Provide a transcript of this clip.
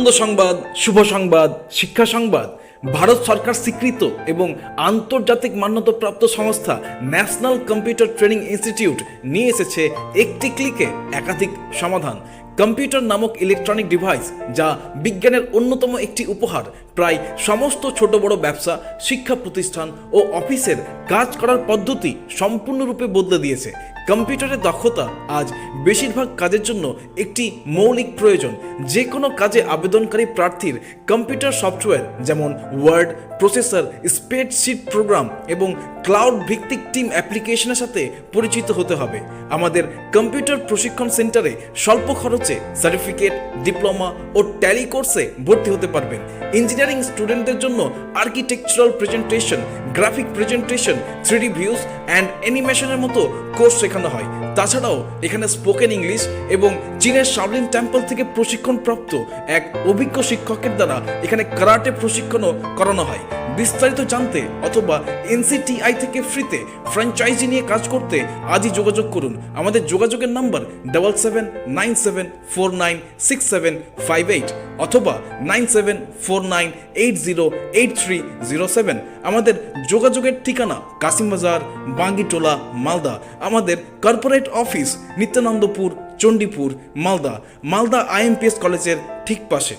আনন্দ সংবাদ, শুভ সংবাদ, শিক্ষা সংবাদ। ভারত সরকার স্বীকৃত এবং আন্তর্জাতিক মান্যতাপ্রাপ্ত সংস্থা ন্যাশনাল কম্পিউটার ট্রেনিং ইনস্টিটিউট নিয়ে এসেছে একটি ক্লিকে একাধিক সমাধান। কম্পিউটার নামক ইলেকট্রনিক ডিভাইস, যা বিজ্ঞানের অন্যতম একটি উপহার, প্রায় সমস্ত ছোট বড় ব্যবসা, শিক্ষা প্রতিষ্ঠান ও অফিসের কাজ করার পদ্ধতি সম্পূর্ণরূপে বদলে দিয়েছে। কম্পিউটারের দক্ষতা আজ বেশিরভাগ কাজের জন্য একটি মৌলিক প্রয়োজন। যে কোনো কাজে আবেদনকারী প্রার্থীর কম্পিউটার সফটওয়্যার যেমন ওয়ার্ড, প্রসেসর, স্প্রেডশিট প্রোগ্রাম এবং ক্লাউড ভিত্তিক টিম অ্যাপ্লিকেশনের সাথে পরিচিত হতে হবে। আমাদের কম্পিউটার প্রশিক্ষণ সেন্টারে স্বল্প খরচে সার্টিফিকেট, ডিপ্লোমা ও ট্যালি কোর্সে ভর্তি হতে পারবেন। ইঞ্জিনিয়ারিং স্টুডেন্টদের জন্য architectural presentation, graphic presentation, 3D views and অ্যানিমেশনের মতো কোর্স শেখানো হয়। তাছাড়াও এখানে স্পোকেন ইংলিশ এবং চীনের শাওলিন টেম্পল থেকে প্রশিক্ষণপ্রাপ্ত এক অভিজ্ঞ শিক্ষকের দ্বারা এখানে কারাটে প্রশিক্ষণও করানো হয়। বিস্তারিত জানতে অথবা NCTI থেকে ফ্রিতে ফ্র্যাঞ্চাইজি নিয়ে কাজ করতে আজই যোগাযোগ করুন। আমাদের যোগাযোগের নাম্বার 7797496758 অথবা 9749808307। আমাদের যোগাযোগের ঠিকানা কাশিমবাজার, বাঙ্গিটোলা, মালদা। আমাদের corporate office Nityanandapur, Chandipur, Malda IMPS কলেজের ঠিক পাশে।